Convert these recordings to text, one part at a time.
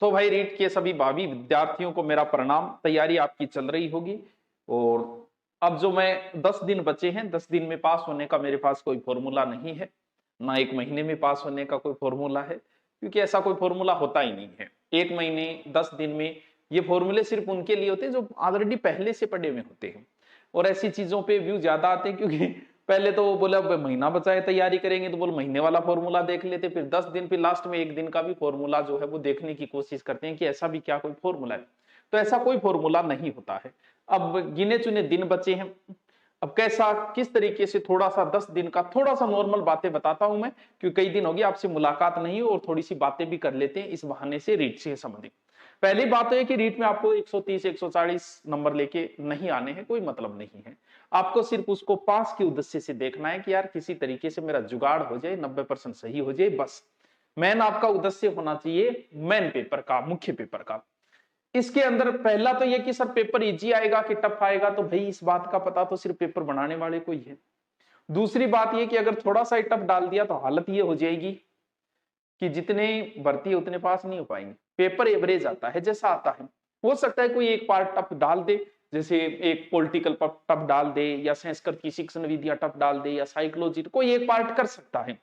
तो भाई रीट के सभी भावी विद्यार्थियों को मेरा प्रणाम। तैयारी आपकी चल रही होगी और अब जो मैं 10 दिन बचे हैं, 10 दिन में पास होने का मेरे पास कोई फॉर्मूला नहीं है, ना 1 महीने में पास होने का कोई फॉर्मूला है, क्योंकि ऐसा कोई फॉर्मूला होता ही नहीं है। 1 महीने 10 दिन में ये फॉर्मूले सिर्फ उनके लिए होते हैं जो ऑलरेडी पहले से पढ़े हुए होते हैं, और ऐसी चीजों पे व्यू ज्यादा आते हैं, क्योंकि पहले तो वो बोले अब महीना बचा है तैयारी करेंगे तो बोल महीने वाला फॉर्मूला देख लेते, फिर 10 दिन, फिर लास्ट में 1 दिन का भी फॉर्मूला जो है वो देखने की कोशिश करते हैं कि ऐसा भी क्या कोई फॉर्मूला है। तो ऐसा कोई फॉर्मूला नहीं होता है। अब गिने चुने दिन बचे हैं, अब कैसा किस तरीके से थोड़ा सा 10 दिन का थोड़ा सा नॉर्मल बातें बताता हूं मैं, क्योंकि कई दिन हो गए आपसे मुलाकात नहीं हो और थोड़ी सी बातें भी कर लेते हैं इस बहाने से रीट से संबंधित। पहली बात तो है कि रीट में आपको 130 140 नंबर लेके नहीं आने हैं, कोई मतलब नहीं है। आपको सिर्फ उसको पास के उद्देश्य से देखना है कि यार किसी तरीके से मेरा जुगाड़ हो जाए, 90% सही हो जाए, बस। मेन आपका उद्देश्य होना चाहिए मेन पेपर का, मुख्य पेपर का। इसके अंदर पहला तो ये कि सर पेपर इजी आएगा कि टफ आएगा, तो भाई इस बात का पता तो सिर्फ पेपर बनाने वाले को ही है। दूसरी बात ये कि अगर थोड़ा सा टफ डाल दिया तो हालत ये हो जाएगी कि जितने भर्ती है उतने पास नहीं हो पाएंगे। पेपर एवरेज आता है जैसा आता है, हो सकता है कोई एक पार्ट टफ डाल दे, जैसे एक पॉलिटिकल टफ डाल दे, या संस्कृत की शिक्षण विधियां टफ डाल दे, या साइकोलॉजी, कोई एक पार्ट कर सकता है,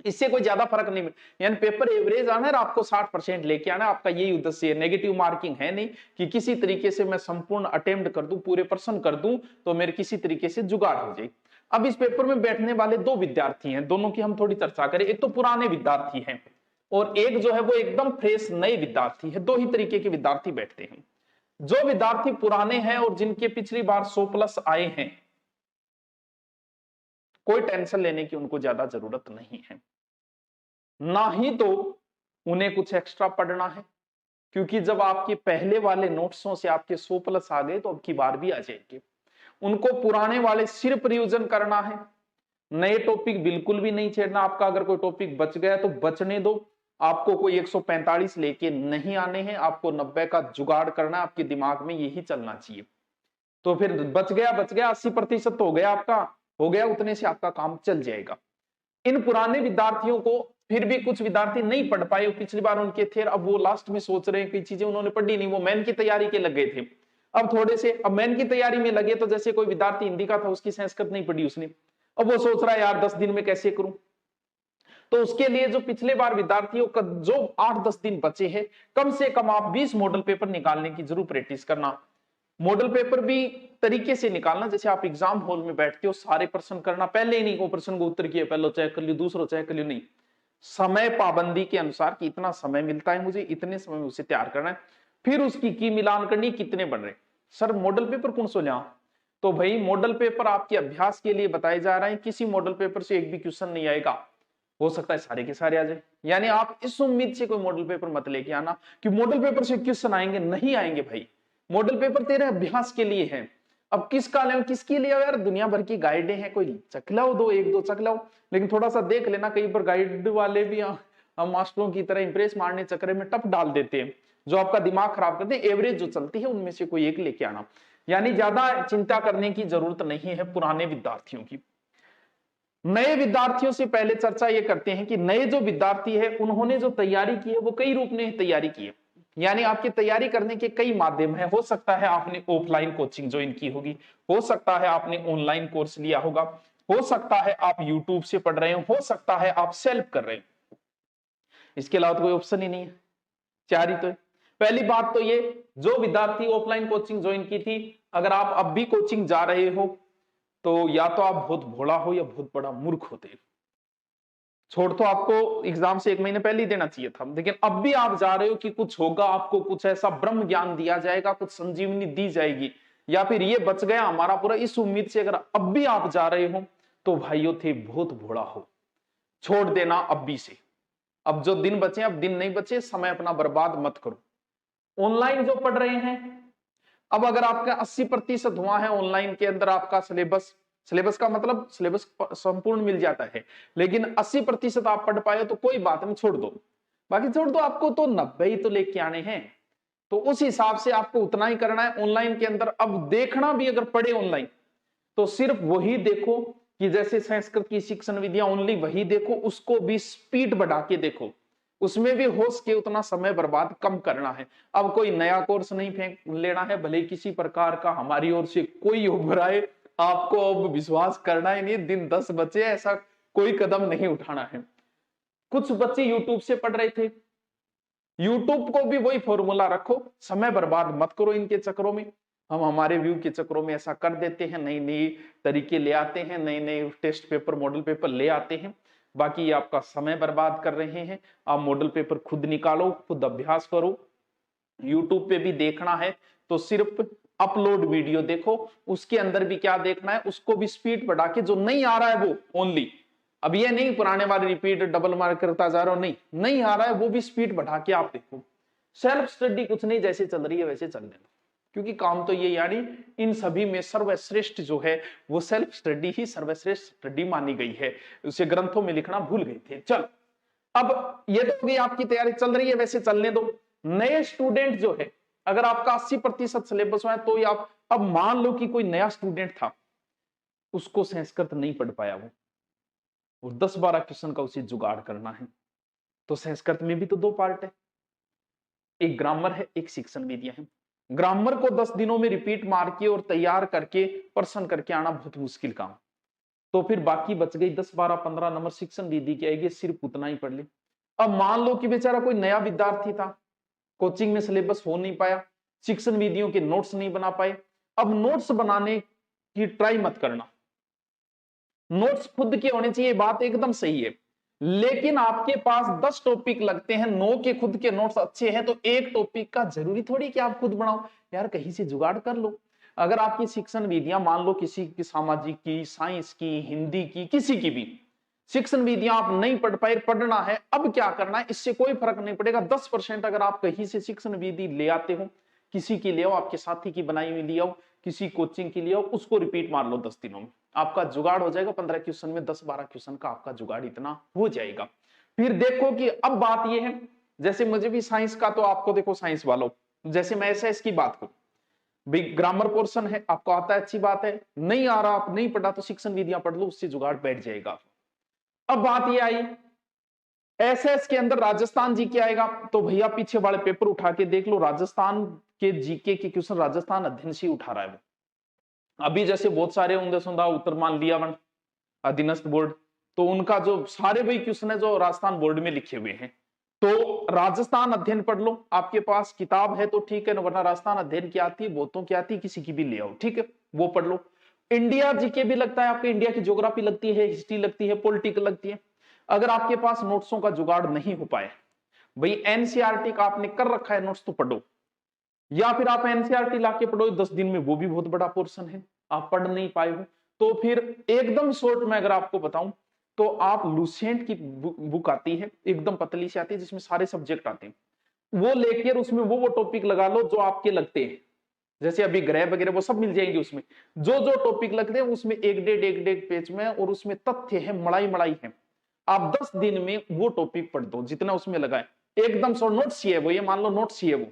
इससे कोई ज्यादा फर्क नहीं। यानी पेपर एवरेज आना है, आपको 60% लेके आना, आपका यही उद्देश्य है। नेगेटिव मार्किंग है नहीं कि किसी तरीके से मैं संपूर्ण अटेम्प्ट कर दूं, पूरे पर्सन कर दूं तो मेरे किसी तरीके से जुगाड़ हो जाए। अब इस पेपर में बैठने वाले 2 विद्यार्थी हैं, दोनों की हम थोड़ी चर्चा करें। एक तो पुराने विद्यार्थी हैं और एक जो है वो एकदम फ्रेश नए विद्यार्थी है। 2 ही तरीके के विद्यार्थी बैठते हैं। जो विद्यार्थी पुराने हैं और जिनके पिछली बार 100+ आए हैं, कोई टेंशन लेने की उनको ज्यादा जरूरत नहीं है, ना ही तो उन्हें कुछ एक्स्ट्रा पढ़ना है, क्योंकि जब आपके पहले वाले नोट्सों से आपके 100+ आ गए तो अब की बार भी आ जाएंगे। उनको पुराने वाले सिर्फ रिवीजन करना है, नए टॉपिक बिल्कुल भी नहीं छेड़ना। आपका अगर कोई टॉपिक बच गया तो बचने दो, आपको कोई 145 लेके नहीं आने हैं, आपको 90 का जुगाड़ करना है, आपके दिमाग में यही चलना चाहिए। तो फिर बच गया 80% तो हो गया आपका, हो गया, उतने से आपका काम चल जाएगा। इन पुराने विद्यार्थियों को फिर भी कुछ विद्यार्थी नहीं पढ़ पाए, पिछली बार उनके थे, अब वो लास्ट में सोच रहे हैं कई चीजें उन्होंने पढ़ी नहीं, वो मेन की तैयारी के लग गए थे। अब थोड़े से अब मेन की तैयारी में लगे, तो जैसे कोई विद्यार्थी हिंदी का था, उसकी संस्कृत नहीं पढ़ी उसने, अब वो सोच रहा है यार 10 दिन में कैसे करूं। तो उसके लिए जो पिछले बार विद्यार्थियों का जो 8-10 दिन बचे हैं, कम से कम आप 20 मॉडल पेपर निकालने की जरूर प्रैक्टिस करना। मॉडल पेपर भी तरीके से निकालना जैसे आप एग्जाम हॉल में बैठते हो, सारे प्रश्न करना, पहले ही नहीं वो प्रश्न को उत्तर किया पहले चेक कर लियो, दूसरा चेक कर लियो, नहीं, समय पाबंदी के अनुसार कि इतना समय मिलता है मुझे, इतने समय में उसे तैयार करना है, फिर उसकी की मिलान करनी, कितने बन रहे। सर मॉडल पेपर कौन सो लिया, तो भाई मॉडल पेपर आपके अभ्यास के लिए बताए जा रहे हैं, किसी मॉडल पेपर से एक भी क्वेश्चन नहीं आएगा, हो सकता है सारे के सारे आ जाए। यानी आप इस उम्मीद से कोई मॉडल पेपर मत लेके आना कि मॉडल पेपर से क्वेश्चन आएंगे, नहीं आएंगे भाई। मॉडल पेपर तेरे अभ्यास के लिए है। अब किसका ले, किसके लिए यार, दुनिया भर की गाइडें हैं, कोई चख लाओ, एक दो चख लाओ, लेकिन थोड़ा सा देख लेना, कई बार गाइड वाले भी हम मास्टरों की तरह इंप्रेस मारने चक्कर में टप डाल देते हैं, जो आपका दिमाग खराब करते हैं। एवरेज जो चलती है उनमें से कोई एक लेके आना, यानी ज्यादा चिंता करने की जरूरत नहीं है पुराने विद्यार्थियों की। नए विद्यार्थियों से पहले चर्चा ये करते हैं कि नए जो विद्यार्थी है उन्होंने जो तैयारी की है वो कई रूप में तैयारी की है, यानी आपकी तैयारी करने के कई माध्यम है। हो सकता है आपने ऑफलाइन कोचिंग ज्वाइन की होगी, हो सकता है आपने ऑनलाइन कोर्स लिया होगा, हो सकता है आप यूट्यूब से पढ़ रहे हो सकता है आप सेल्फ कर रहे हो, इसके अलावा तो कोई ऑप्शन ही नहीं है, 4 ही तो है। पहली बात तो ये, जो विद्यार्थी ऑफलाइन कोचिंग ज्वाइन की थी, अगर आप अब भी कोचिंग जा रहे हो तो या तो आप बहुत भोला हो या बहुत बड़ा मूर्ख होते। छोड़ तो आपको एग्जाम से 1 महीने पहले ही देना चाहिए था, लेकिन अब भी आप जा रहे हो कि कुछ होगा, आपको कुछ ऐसा ब्रह्म ज्ञान दिया जाएगा, कुछ संजीवनी दी जाएगी, या फिर ये बच गया हमारा पूरा, इस उम्मीद से अगर अब भी आप जा रहे हो तो भाइयों थे बहुत भोला हो, छोड़ देना अब भी से। अब जो दिन बचे, अब दिन नहीं बचे, समय अपना बर्बाद मत करो। ऑनलाइन जो पढ़ रहे हैं, अब अगर आपका 80% हुआ है ऑनलाइन के अंदर आपका सिलेबस, सिलेबस का मतलब सिलेबस संपूर्ण मिल जाता है, लेकिन 80% आप पढ़ पाए तो कोई बात नहीं, छोड़ दो, बाकी छोड़ दो, आपको तो 90 ही तो लेके आने हैं, तो उस हिसाब से आपको उतना ही करना है ऑनलाइन के अंदर। अब देखना भी अगर पढ़े ऑनलाइन तो सिर्फ वही देखो कि जैसे संस्कृत की शिक्षण विधियां ओनली वही देखो, उसको भी स्पीड बढ़ा के देखो, उसमें भी हो सके उतना समय बर्बाद कम करना है। अब कोई नया कोर्स नहीं फेंक लेना है, भले किसी प्रकार का हमारी ओर से कोई उभराए, आपको अब विश्वास करना ही नहीं, दिन 10 बचे ऐसा कोई कदम नहीं उठाना है। कुछ बच्चे यूट्यूब से पढ़ रहे थे, यूट्यूब को भी वही फॉर्मूला रखो, समय बर्बाद मत करो इनके चक्करों में। हम हमारे व्यू के चक्करों में ऐसा कर देते हैं, नई नई तरीके ले आते हैं, नए नए टेस्ट पेपर मॉडल पेपर ले आते हैं, बाकी ये आपका समय बर्बाद कर रहे हैं। आप मॉडल पेपर खुद निकालो, खुद अभ्यास करो। यूट्यूब पे भी देखना है तो सिर्फ अपलोड वीडियो देखो, उसके अंदर भी क्या देखना है, उसको भी स्पीड बढ़ा के, जो नहीं आ रहा है वो ओनली, अब ये नहीं पुराने वाले रिपीट डबल मार्क करता जा रहा हो, नहीं आ रहा है वो भी स्पीड बढ़ा के आप देखो। सेल्फ स्टडी कुछ नहीं, जैसे चल रही है वैसे चल देना, क्योंकि काम तो ये, यानी इन सभी में सर्वश्रेष्ठ जो है वो सेल्फ स्टडी ही सर्वश्रेष्ठ स्टडी मानी गई है, उसे ग्रंथों में लिखना भूल गए थे। चल, अब ये तो भी आपकी तैयारी चल रही है, वैसे चलने दो। नए स्टूडेंट जो है, अगर आपका 80% सिलेबस है तो आप अब मान लो कि कोई नया स्टूडेंट था, उसको संस्कृत नहीं पढ़ पाया वो, और 10-12 क्वेश्चन का उसे जुगाड़ करना है, तो संस्कृत में भी तो 2 पार्ट है, एक ग्रामर है, एक शिक्षण विधियां है। ग्रामर को 10 दिनों में रिपीट मार के और तैयार करके प्रश्न करके आना बहुत मुश्किल काम, तो फिर बाकी बच गई 10-12-15 नंबर शिक्षण विधि की आएगी, सिर्फ उतना ही पढ़ ले। अब मान लो कि बेचारा कोई नया विद्यार्थी था, कोचिंग में सिलेबस हो नहीं पाया, शिक्षण विधियों के नोट्स नहीं बना पाए। अब नोट्स बनाने की ट्राई मत करना, नोट्स खुद के होने चाहिए, बात एकदम सही है, लेकिन आपके पास 10 टॉपिक लगते हैं, 9 के खुद के नोट्स अच्छे हैं, तो एक टॉपिक का जरूरी थोड़ी कि आप खुद बनाओ, यार कहीं से जुगाड़ कर लो। अगर आपकी शिक्षण विधियां मान लो किसी की सामाजिक की, साइंस की, हिंदी की, किसी की भी शिक्षण विधियां आप नहीं पढ़ पाए, पढ़ना है, अब क्या करना है, इससे कोई फर्क नहीं पड़ेगा। 10% अगर आप कहीं से शिक्षण विधि ले आते हो, किसी की ले आओ, आपके साथी की बनाई हुई ले आओ, किसी कोचिंग की ले आओ, उसको रिपीट मार लो 10 दिनों में, आपका जुगाड़ हो जाएगा। 15 क्वेश्चन में 10-12 क्वेश्चन का आपका जुगाड़ इतना हो जाएगा। फिर देखो कि अब बात यह है, जैसे मुझे भी साइंस का, तो आपको देखो साइंस वालों, जैसे मैं ऐसा इसकी बात करूं, भाई ग्रामर पोर्शन है आपको आता है, अच्छी बात है, नहीं आ रहा, आप नहीं पढ़ा तो शिक्षण विधियां पढ़ लो, उससे जुगाड़ बैठ जाएगा। अब बात ये आई एसएस के अंदर राजस्थान जीके आएगा, तो भैया पीछे वाले पेपर उठा के देख लो, राजस्थान के जीके के क्वेश्चन राजस्थान अध्ययन से उठा रहा है वो। अभी जैसे बहुत सारे होंगे सुंदा उत्तर मान लिया वन अधीनस्थ बोर्ड, तो उनका जो सारे वही क्वेश्चन है जो राजस्थान बोर्ड में लिखे हुए हैं, तो राजस्थान अध्ययन पढ़ लो, आपके पास किताब है तो ठीक है, वरना राजस्थान अध्ययन की आती है, बहुतों की आती है, किसी की भी ले आओ, ठीक है, वो पढ़ लो। इंडिया जीके भी लगता है आपको, इंडिया की ज्योग्राफी लगती है, हिस्ट्री लगती है, पॉलिटिकल लगती है। अगर आपके पास नोट्सों का जुगाड़ नहीं हो पाए, भाई एनसीईआरटी का आपने कर रखा है नोट्स, तो पढ़ो, या फिर आप एनसीईआरटी लाके पढ़ो 10 दिन में, वो भी बहुत बड़ा पोर्शन है, आप पढ़ नहीं पाए हो, तो फिर एकदम शॉर्ट में अगर आपको बताऊं, तो आप लुसेंट की बुक आती है, एकदम पतली सी आती है, जिसमें सारे सब्जेक्ट आते हैं, वो लेकर उसमें वो टॉपिक लगा लो जो आपके लगते हैं, जैसे अभी ग्रह वगैरह वो सब मिल जाएंगे उसमें, जो जो टॉपिक लगते हैं उसमें एक डेढ़ पेज में, और उसमें तथ्य है, मड़ाई है, आप 10 दिन में वो टॉपिक पढ़ दो जितना उसमें लगा है, एकदम सो नोट्स ही है वो, ये मान लो नोट्स ही है वो,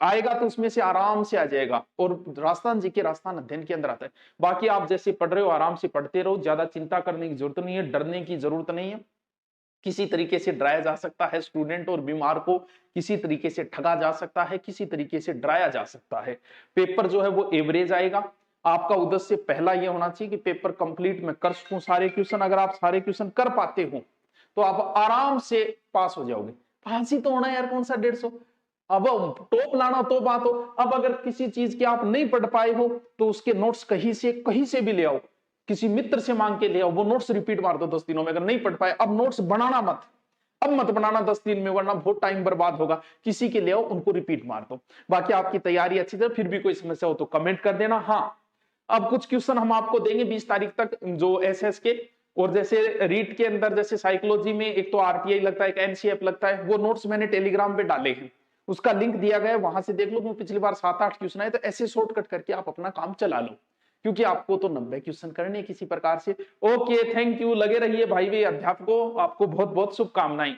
आएगा तो उसमें से आराम से आ जाएगा, और राजस्थान जी के राजस्थान अध्ययन के अंदर आता है। बाकी आप जैसे पढ़ रहे हो आराम से पढ़ते रहो, ज्यादा चिंता करने की जरूरत नहीं है, डरने की जरूरत नहीं है, किसी तरीके से डराया जा सकता है स्टूडेंट और बीमार को, किसी तरीके से ठगा जा सकता है, किसी तरीके से डराया जा सकता है। पेपर जो है वो एवरेज आएगा, आपका उद्देश्य पहला ये होना चाहिए कि पेपर कंप्लीट मैं कर सकूं सारे क्वेश्चन, अगर आप सारे क्वेश्चन कर पाते हो तो आप आराम से पास हो जाओगे। पास ही तो होना है यार, कौन सा 150, अब टॉप लाना तो बात हो। अब अगर किसी चीज की आप नहीं पढ़ पाए हो तो उसके नोट्स कहीं से भी ले आओ, किसी मित्र से मांग के ले आओ, वो नोट्स रिपीट मार दो 10 दिनों में, अगर नहीं पढ़ पाए। अब नोट्स बनाना मत, अब मत बनाना 10 दिन में, वरना बहुत टाइम बर्बाद होगा, किसी के ले आओ, उनको रिपीट मार दो। बाकी आपकी तैयारी अच्छी तरह, फिर भी कोई समस्या हो तो कमेंट कर देना। हाँ, अब कुछ क्वेश्चन हम आपको देंगे 20 तारीख तक, जो एसएस के, और जैसे रीट के अंदर जैसे साइकोलॉजी में एक तो आरटीआई लगता है, एक एनसीएफ लगता है, वो नोट्स मैंने टेलीग्राम पे डाले हैं, उसका लिंक दिया गया है, वहां से देख लो, मैं पिछली बार 7-8 क्वेश्चन आए, तो ऐसे शॉर्टकट करके आप अपना काम चला लो, क्योंकि आपको तो 90 क्वेश्चन करने किसी प्रकार से। ओके, थैंक यू, लगे रहिए भाई अध्यापकों, आपको बहुत बहुत शुभकामनाएं।